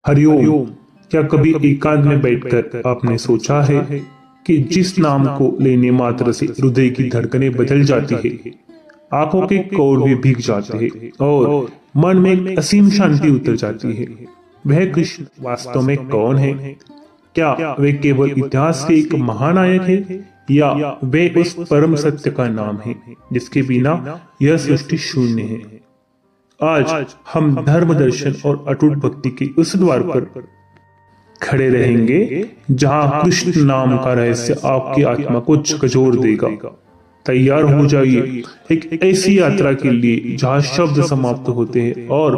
हरिओम। क्या कभी एकांत में बैठकर आपने सोचा है कि जिस नाम को लेने मात्र से हृदय की धड़कनें बदल जाती है, आंखों के कोर भी भीग जाते हैं और मन में एक असीम शांति उतर जाती है? वह कृष्ण वास्तव में कौन है? क्या वे केवल इतिहास के एक महानायक है या वे उस परम सत्य का नाम है जिसके बिना यह सृष्टि शून्य है? आज हम धर्म, दर्शन और अटूट भक्ति के उस द्वार पर खड़े रहेंगे जहां कृष्ण नाम का रहस्य आपकी आत्मा को झकझोर देगा। तैयार हो जाइए एक ऐसी यात्रा के लिए जहां शब्द समाप्त होते हैं और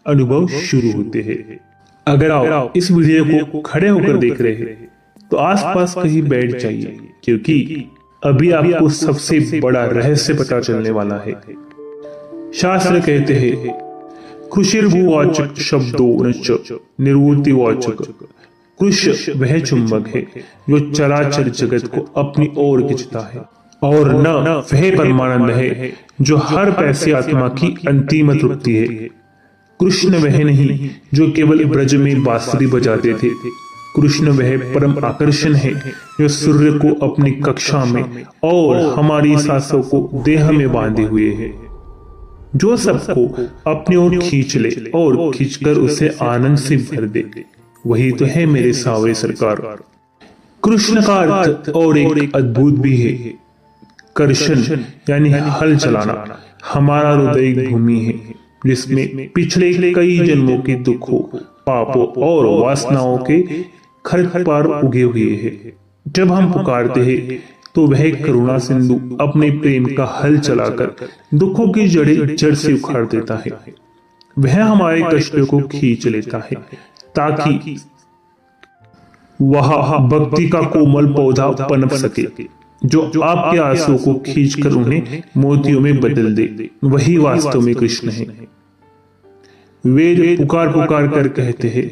अनुभव शुरू होते हैं। अगर आप इस वीडियो को खड़े होकर देख रहे हैं तो आसपास कहीं बैठ जाइए, क्योंकि अभी आपको सबसे बड़ा रहस्य पता चलने वाला है। शास्त्र कहते हैं, कृषिर्भुवाचक शब्दो नच निर्वृतिवाचक। कृष्ण वह चुंबक है जो चराचर जगत को अपनी ओर खींचता है, और न वह परमानंद है जो हर पैसे आत्मा की अंतिम तृप्ति है। कृष्ण वह नहीं जो केवल ब्रज में बांसुरी बजाते थे। कृष्ण वह परम आकर्षण है जो सूर्य को अपनी कक्षा में और हमारी सांसों को देह में बांधे हुए है, जो सबको अपनी ओर खींच ले और खींचकर उसे आनंद से भर दे। वही तो है मेरे सावरे सरकार। कृष्ण का अर्थ और एक अद्भुत भी है। कर्षण यानी हल चलाना। हमारा हृदय भूमि है जिसमें पिछले कई जन्मों के दुखों, पापों और वासनाओं के खरपतवार उगे हुए हैं। जब हम पुकारते हैं तो वह करुणा सिंधु अपने प्रेम का हल चलाकर दुखों की जड़ें जड़ से उखाड़ देता है। वह हमारे कष्टों को खींच लेता है ताकि वह भक्ति का कोमल पौधा पनप सके, जो आपके आंसुओं को खींचकर उन्हें मोतियों में बदल दे। वही वास्तव में कृष्ण है। वे पुकार पुकार कर कहते हैं,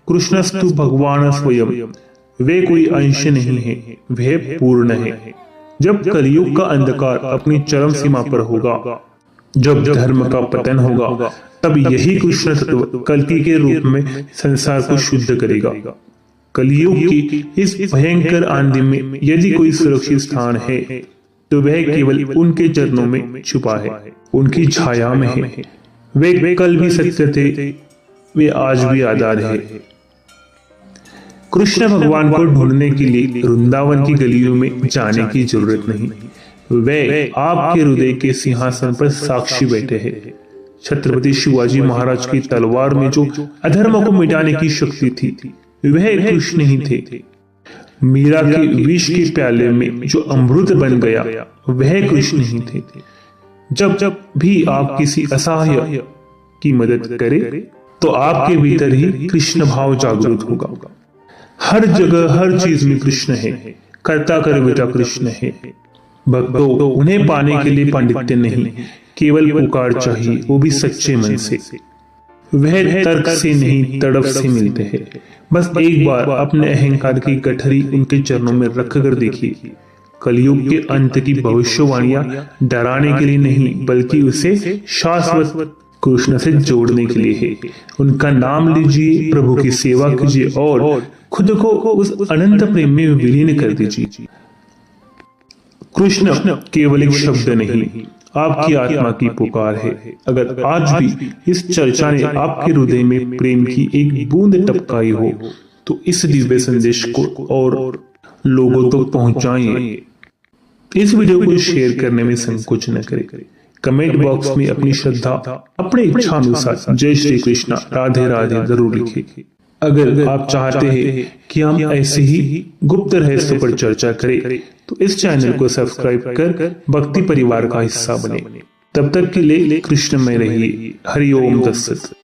कृष्णस्तु भगवान स्वयं। वे कोई अंश नहीं है, वे पूर्ण है। जब कलयुग का अंधकार अपनी चरम सीमा पर होगा, जब धर्म का पतन होगा, तब यही कृष्ण तत्व कल्कि के रूप में संसार को शुद्ध करेगा। कलयुग की इस भयंकर आंधी में यदि कोई सुरक्षित स्थान है तो वह केवल उनके चरणों में छुपा है, उनकी छाया में है। वे कल भी सत्य थे, वे आज भी आधार है। कृष्ण भगवान को ढूंढने के लिए वृंदावन की गलियों में जाने की जरूरत नहीं। वे आपके हृदय के सिंहासन पर साक्षी बैठे हैं। छत्रपति शिवाजी महाराज की तलवार में जो अधर्म को मिटाने की शक्ति थी, वह कृष्ण ही थे। मीरा के विष के प्याले में जो अमृत बन गया, वह कृष्ण ही थे। जब भी आप किसी असहाय की मदद करें तो आपके भीतर ही कृष्ण भाव जागृत होगा। हर जगह हर चीज में कृष्ण है। करता कर बेटा कृष्ण है। भक्तों, उन्हें पाने के लिए पांडित्य नहीं, केवल पुकार चाहिए, वो भी सच्चे मन से। वह तर्क से नहीं, तड़प से मिलते हैं। बस एक बार अपने अहंकार की गठरी उनके चरणों में रख कर देखिए। कलयुग के अंत की भविष्यवाणियां डराने के लिए नहीं, बल्कि उसे शाश्वत कृष्ण से जोड़ने के लिए है। उनका नाम लीजिए, प्रभु की सेवा कीजिए और खुद को उस अनंत प्रेम में विलीन कर दीजिए। कृष्ण केवल एक शब्द नहीं, आपकी आत्मा की पुकार है। अगर आज भी इस चर्चा ने आपके हृदय में प्रेम की एक बूंद टपकाई हो तो इस दिव्य संदेश को और लोगों तक पहुंचाएं। इस वीडियो को शेयर करने में संकोच न करें। कमेंट बॉक्स में अपनी श्रद्धा, अपने इच्छा अनुसार जय श्री कृष्णा, राधे राधे जरूर लिखें। अगर आप चाहते हैं कि हम ऐसे ही गुप्त रहस्य पर चर्चा करें तो इस चैनल को सब्सक्राइब कर भक्ति परिवार का हिस्सा बने। तब तक के लिए कृष्ण में रहिए। हरि ओम तत्सत।